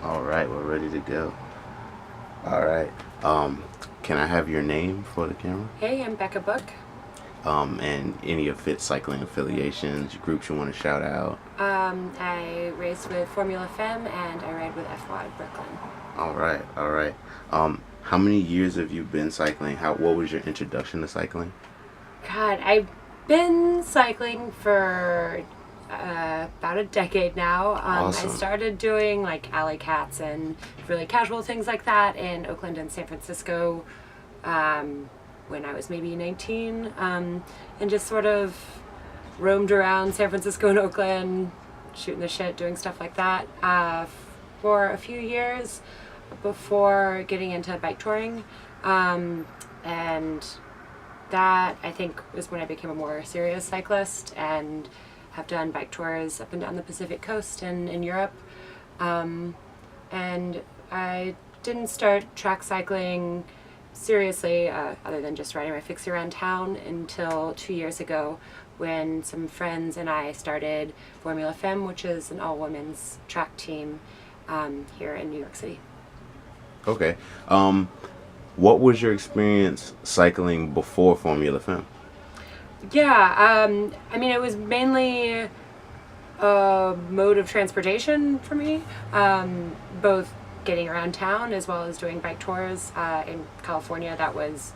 All right, we're ready to go. All right. Um, can I have your name for the camera? Hey, I'm Becca Book. And any of Fit cycling affiliations, groups you want to shout out. I race with Formula Femme and I ride with FY Brooklyn. All right, all right. How many years have you been cycling? What was your introduction to cycling? God, I've been cycling for about a decade now. I Awesome. started doing like alley cats and really casual things like that in Oakland and San Francisco when I was maybe 19, and just sort of roamed around San Francisco and Oakland, shooting the shit, doing stuff like that for a few years before getting into bike touring. And that I think was when I became a more serious cyclist and have done bike tours up and down the Pacific coast and in Europe. And I didn't start track cycling seriously, other than just riding my fixie around town, until 2 years ago when some friends and I started Formula Femme, which is an all-women's track team here in New York City. Okay. What was your experience cycling before Formula Femme? Yeah, I mean, it was mainly a mode of transportation for me, both getting around town as well as doing bike tours in California. That was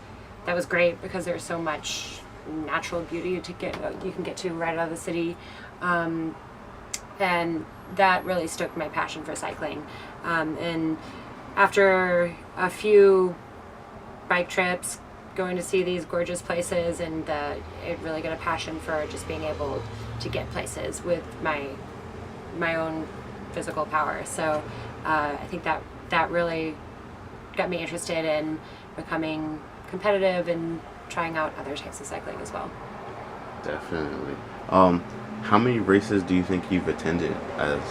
great because there's so much natural beauty you can get to right out of the city, and that really stoked my passion for cycling. And after a few bike trips, going to see these gorgeous places, and it really got a passion for just being able to get places with my own physical power. So I think that really got me interested in becoming competitive and trying out other types of cycling as well. Definitely. How many races do you think you've attended as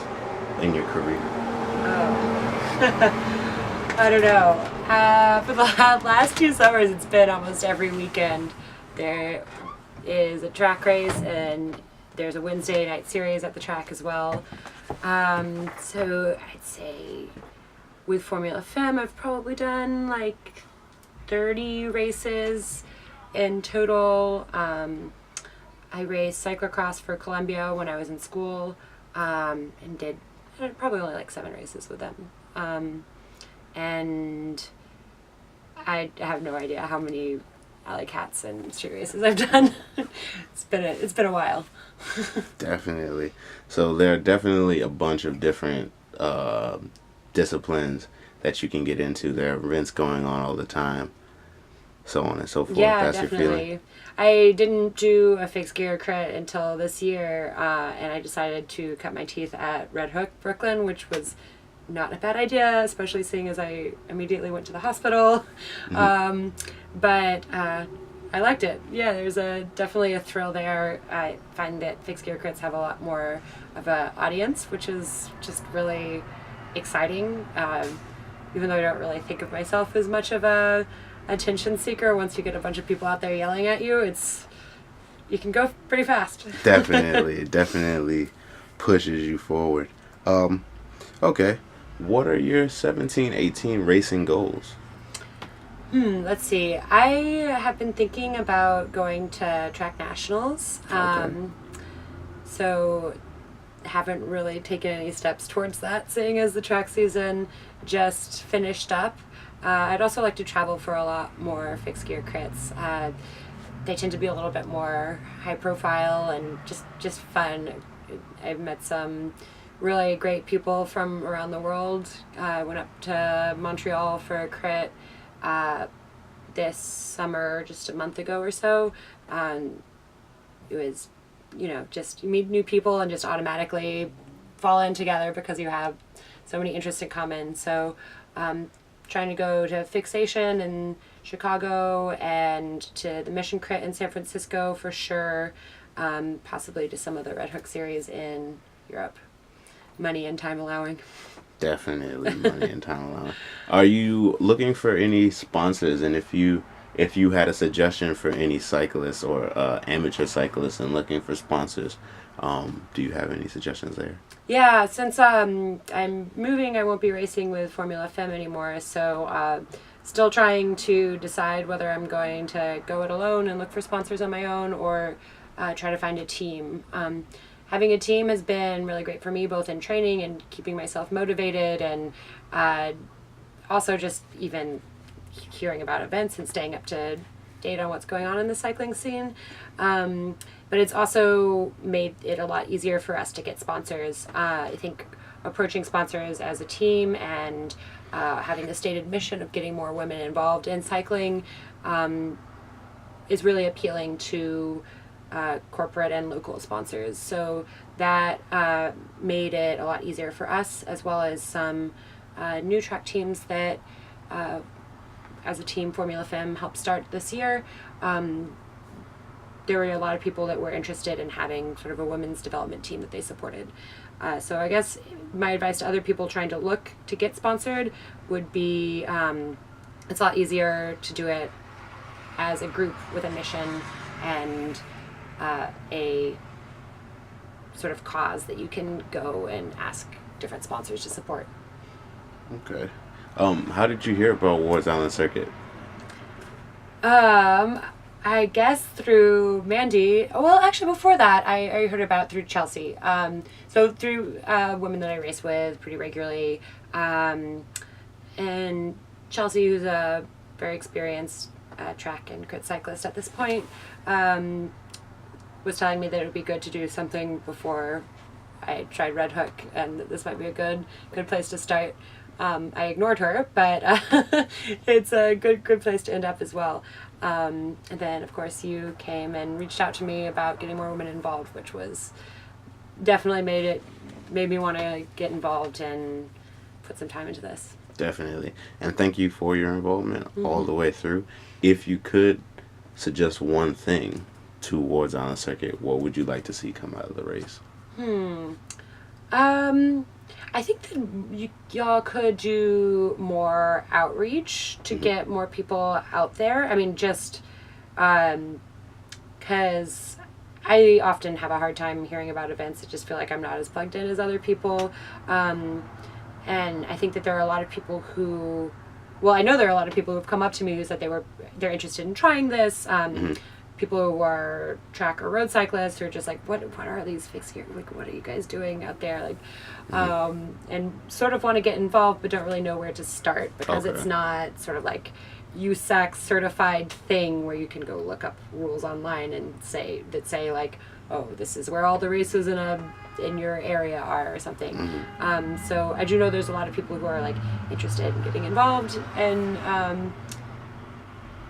in your career? Oh. I don't know. For the last 2 summers, it's been almost every weekend. There is a track race, and there's a Wednesday night series at the track as well. So I'd say with Formula Femme, I've probably done like 30 races in total. I raced cyclocross for Columbia when I was in school, and did probably only like 7 races with them. And I have no idea how many alley cats and street races I've done. It's been a while. Definitely. So there are definitely a bunch of different disciplines that you can get into. There are events going on all the time, so on and so forth. Yeah, That's your feeling. definitely. I didn't do a fixed gear crit until this year, and I decided to cut my teeth at Red Hook, Brooklyn, which was not a bad idea, especially seeing as I immediately went to the hospital. But I liked it. Yeah, there's definitely a thrill there. I find that fixed gear crits have a lot more of an audience, which is just really exciting. Even though I don't really think of myself as much of a attention seeker, once you get a bunch of people out there yelling at you, you can go pretty fast. Definitely, it definitely pushes you forward. Okay. What are your 17-18 racing goals? Let's see. I have been thinking about going to track nationals. Okay. So haven't really taken any steps towards that, seeing as the track season just finished up. I'd also like to travel for a lot more fixed gear crits. They tend to be a little bit more high profile and just fun. I've met some really great people from around the world. I went up to Montreal for a crit this summer, just a month ago or so. It was, just you meet new people and just automatically fall in together because you have so many interests in common. So trying to go to Fixation in Chicago and to the Mission Crit in San Francisco for sure, possibly to some of the Red Hook series in Europe. Money and time allowing. Definitely money and time allowing. Are you looking for any sponsors? And if you had a suggestion for any cyclists or amateur cyclists and looking for sponsors, Do you have any suggestions there? Yeah, since I'm moving, I won't be racing with Formula Femme anymore. So still trying to decide whether I'm going to go it alone and look for sponsors on my own, or try to find a team. Having a team has been really great for me, both in training and keeping myself motivated, and also just even hearing about events and staying up to date on what's going on in the cycling scene. But it's also made it a lot easier for us to get sponsors. I think approaching sponsors as a team and having the stated mission of getting more women involved in cycling is really appealing to corporate and local sponsors. So that made it a lot easier for us, as well as some new track teams that as a team Formula Femme helped start this year. There were a lot of people that were interested in having sort of a women's development team that they supported. So I guess my advice to other people trying to look to get sponsored would be it's a lot easier to do it as a group with a mission and a sort of cause that you can go and ask different sponsors to support. Okay. How did you hear about Wards Island Circuit? I guess through Mandy. Well, actually, before that, I heard about it through Chelsea. So through women that I race with pretty regularly. And Chelsea, who's a very experienced track and crit cyclist at this point, was telling me that it would be good to do something before I tried Red Hook, and that this might be a good place to start. I ignored her, but it's a good place to end up as well. And then, of course, you came and reached out to me about getting more women involved, which was definitely made me want to get involved and put some time into this. Definitely. And thank you for your involvement all the way through. If you could suggest one thing to Wards Island Circuit, what would you like to see come out of the race? I think that y'all could do more outreach to get more people out there. I mean, just because I often have a hard time hearing about events. I just feel like I'm not as plugged in as other people. And I think that there are a lot of people who, well, I know there are a lot of people who've come up to me who said they're interested in trying this. People who are track or road cyclists who are just like, what are these fixed gear? Like, what are you guys doing out there? Like, and sort of want to get involved, but don't really know where to start because it's not sort of like USAC certified thing where you can go look up rules online and say like, oh, this is where all the races in your area are or something. So I do know there's a lot of people who are like interested in getting involved and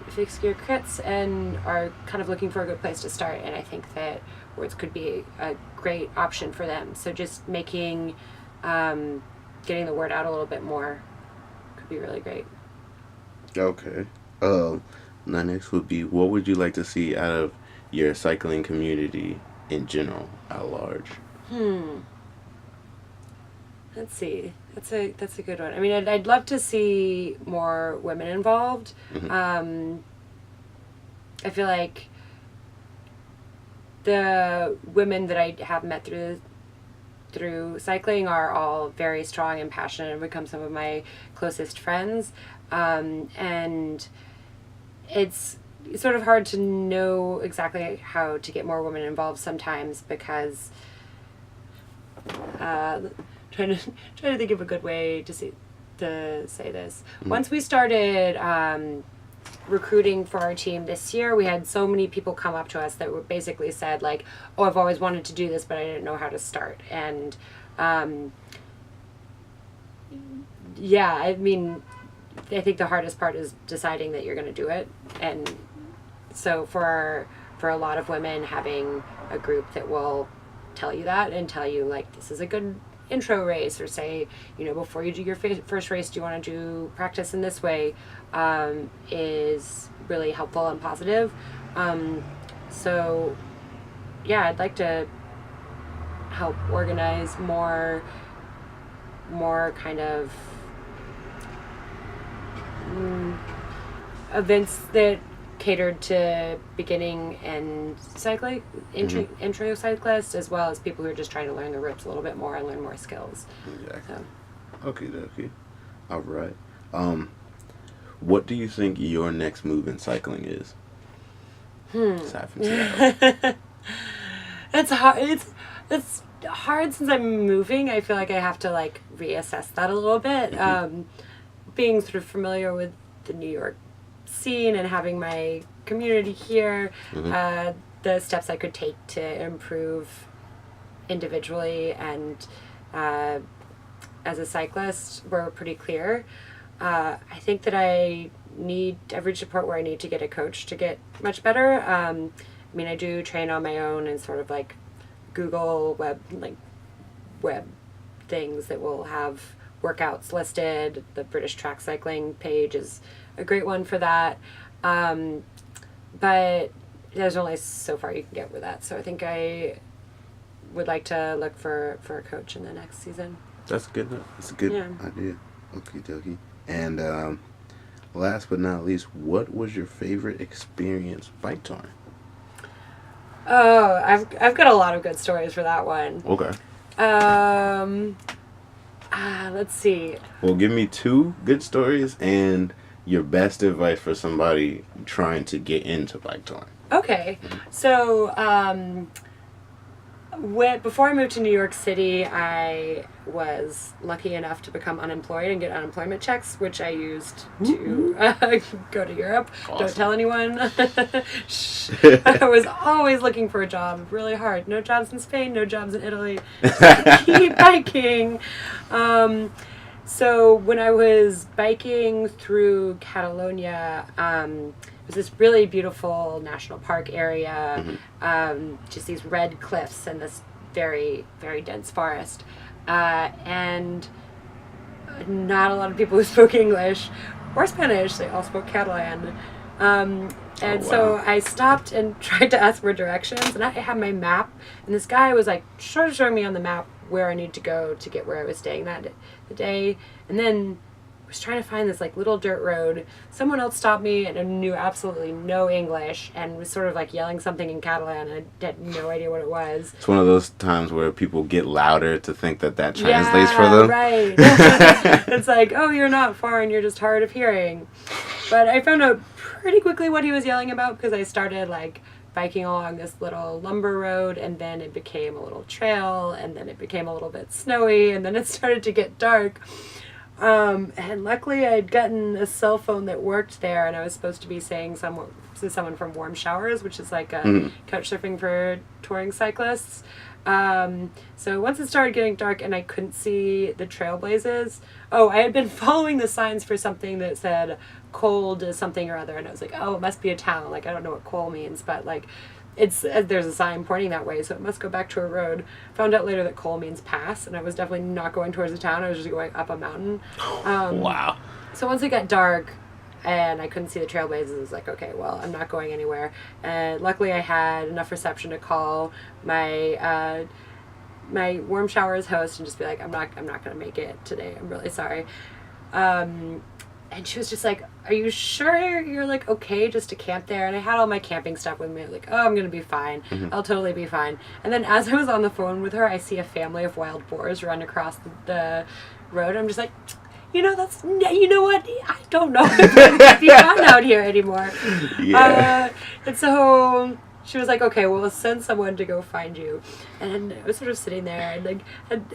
fixed gear crits and are kind of looking for a good place to start, and I think that Wards could be a great option for them. So just making getting the word out a little bit more could be really great. Okay. Now next would be, what would you like to see out of your cycling community in general at large? Let's see. That's a good one. I mean, I'd love to see more women involved. I feel like the women that I have met through cycling are all very strong and passionate and become some of my closest friends. And it's sort of hard to know exactly how to get more women involved sometimes because trying to think of a good way to say this. Once we started recruiting for our team this year, we had so many people come up to us that were basically said like, oh, I've always wanted to do this, but I didn't know how to start. And yeah, I mean, I think the hardest part is deciding that you're going to do it. And so for a lot of women, having a group that will tell you that and tell you like, this is a good intro race, or say, you know, before you do your first race, do you want to do practice in this way, is really helpful and positive. So yeah, I'd like to help organize more kind of events that catered to beginning and cycling, intro cyclists, as well as people who are just trying to learn the ropes a little bit more and learn more skills. Exactly. So. Okay. All right. What do you think your next move in cycling is? Aside from Seattle. It's hard. It's hard since I'm moving. I feel like I have to like reassess that a little bit. Being sort of familiar with the New York scene and having my community here, the steps I could take to improve individually and as a cyclist were pretty clear. I think that I've reached a point where I need to get a coach to get much better. I mean, I do train on my own and sort of like Google web things that will have workouts listed. The British Track Cycling page is a great one for that. But there's only so far you can get with that. So I think I would like to look for a coach in the next season. That's good. That's a good idea. Okie dokie. And last but not least, what was your favorite experience bike touring? Oh, I've got a lot of good stories for that one. Okay. Let's see. Well, give me 2 good stories and your best advice for somebody trying to get into bike touring. Okay. So, before I moved to New York City, I was lucky enough to become unemployed and get unemployment checks, which I used to go to Europe. Awesome. Don't tell anyone. I was always looking for a job, really hard. No jobs in Spain, no jobs in Italy. Just keep biking. So when I was biking through Catalonia, it was this really beautiful national park area, just these red cliffs and this very, very dense forest. And not a lot of people who spoke English or Spanish, they all spoke Catalan. So I stopped and tried to ask for directions, and I had my map, and this guy was like showing me on the map where I need to go to get where I was staying the day, and then was trying to find this like little dirt road. Someone else stopped me and knew absolutely no English and was sort of like yelling something in Catalan, and I had no idea what it was. It's one of those times where people get louder to think that translates for them. Right. It's like, oh, you're not foreign, you're just hard of hearing. But I found out pretty quickly what he was yelling about, because I started like biking along this little lumber road, and then it became a little trail, and then it became a little bit snowy, and then it started to get dark. And luckily I had gotten a cell phone that worked there, and I was supposed to be saying to someone from Warm Showers, which is like a couch surfing for touring cyclists. So once it started getting dark and I couldn't see the trailblazes, I had been following the signs for something that said cold is something or other, and I was like, oh, it must be a town. Like, I don't know what coal means, but like there's a sign pointing that way, so it must go back to a road. Found out later that coal means pass, and I was definitely not going towards the town. I was just going up a mountain. Wow. So once it got dark and I couldn't see the trailblazers, I was like, okay, well, I'm not going anywhere. And luckily I had enough reception to call my my Warm Showers host and just be like, I'm not going to make it today. I'm really sorry. And she was just like, are you sure you're like okay just to camp there? And I had all my camping stuff with me. I was like, oh, I'm going to be fine. I'll totally be fine. And then as I was on the phone with her, I see a family of wild boars run across the road. I'm just like, you know what? I don't know if I'm going to be fun out here anymore. Yeah. And so she was like, okay, well, we'll send someone to go find you. And I was sort of sitting there and like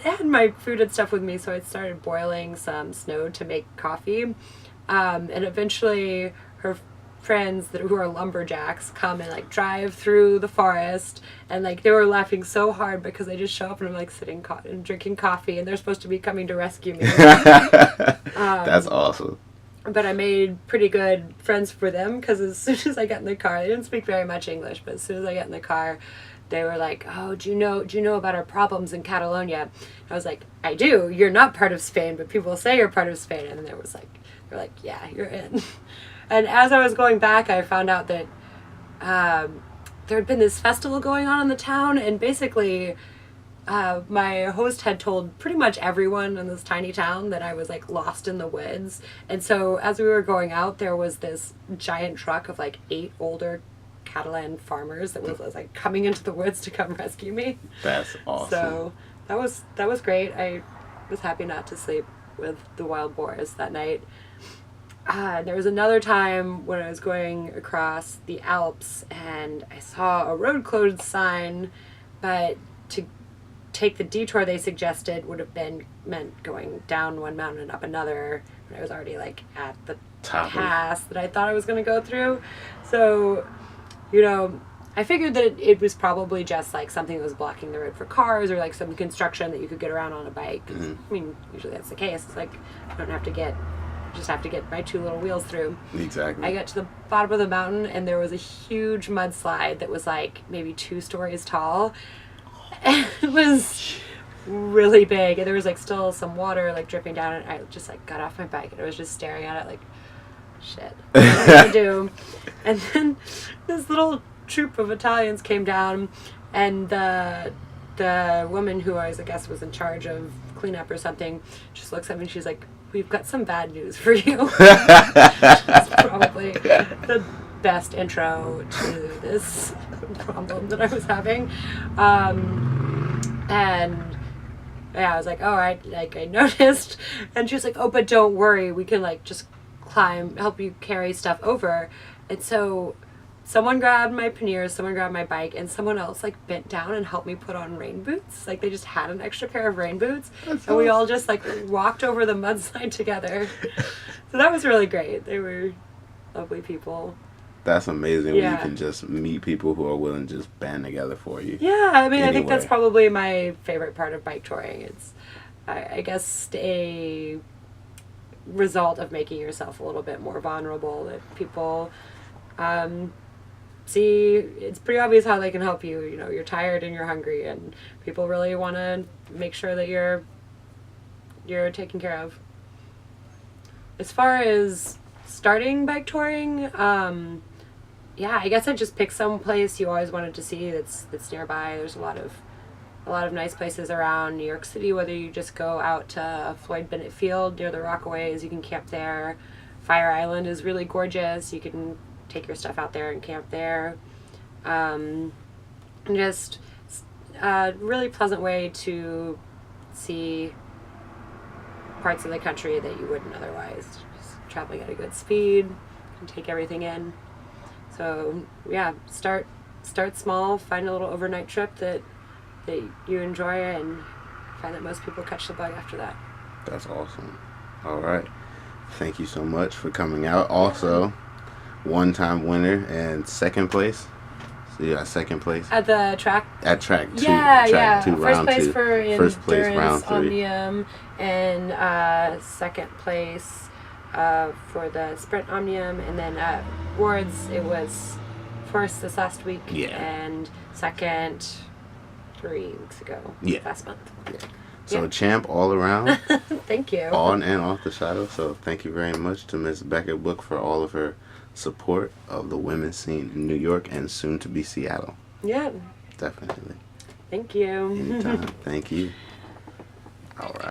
had my food and stuff with me, so I started boiling some snow to make coffee. And eventually her friends who are lumberjacks come and like drive through the forest, and like they were laughing so hard because they just show up and I'm like sitting and drinking coffee, and they're supposed to be coming to rescue me. That's awesome. But I made pretty good friends for them, because as soon as I got in the car, they didn't speak very much English, but as soon as I got in the car, they were like, oh, do you know about our problems in Catalonia? I was like, I do. You're not part of Spain, but people say you're part of Spain. And they're like, yeah, you're in. And as I was going back, I found out that there had been this festival going on in the town, and basically my host had told pretty much everyone in this tiny town that I was like lost in the woods. And so as we were going out, there was this giant truck of like 8 older Catalan farmers that was like coming into the woods to come rescue me. That's awesome. So that was great. I was happy not to sleep with the wild boars that night. There was another time when I was going across the Alps and I saw a road closed sign, but to take the detour they suggested would have meant going down one mountain and up another, and I was already like at the pass that I thought I was going to go through. So, you know, I figured that it was probably just like something that was blocking the road for cars, or like some construction that you could get around on a bike. I mean, usually that's the case. It's like you don't have to just have to get my 2 little wheels through. Exactly. I got to the bottom of the mountain and there was a huge mudslide that was like maybe 2 stories tall. And it was really big, and there was like still some water like dripping down, and I just like got off my bike and I was just staring at it like, shit, what am I gonna do? And then this little troop of Italians came down, and the woman who I guess was in charge of cleanup or something just looks at me and she's like, we've got some bad news for you. That's probably the best intro to this problem that I was having. And yeah, I was like, oh, I noticed. And she was like, oh, but don't worry, we can like just help you carry stuff over. And so someone grabbed my panniers, someone grabbed my bike, and someone else like bent down and helped me put on rain boots. Like they just had an extra pair of rain boots. And we all just like walked over the mudslide together. So that was really great. They were lovely people. That's amazing when you can just meet people who are willing to just band together for you. Yeah, I mean, I think that's probably my favorite part of bike touring. It's, I guess, a result of making yourself a little bit more vulnerable. That people see, it's pretty obvious how they can help you. You know, you're tired and you're hungry, and people really want to make sure that you're taken care of. As far as starting bike touring, yeah, I guess I just picked some place you always wanted to see that's nearby. There's a lot of nice places around New York City, whether you just go out to Floyd Bennett Field near the Rockaways, you can camp there. Fire Island is really gorgeous. You can take your stuff out there and camp there. And just a really pleasant way to see parts of the country that you wouldn't otherwise. Just traveling at a good speed and take everything in. So yeah, start small, find a little overnight trip that you enjoy, and find that most people catch the bug after that. That's awesome. All right. Thank you so much for coming out. Also, one-time winner and second place. So you got second place at the track. At track 2. Yeah. Two, First place 2. for First place, endurance round 3. omnium, and second place for the sprint omnium, and then at Wards it was first this last week and second 3 weeks ago. Last month. Yeah. So champ all around. Thank you. On and off the saddle. So thank you very much to Miss Becca Book for all of her support of the women's scene in New York and soon to be Seattle. Yeah. Definitely. Thank you. Anytime. Thank you. All right.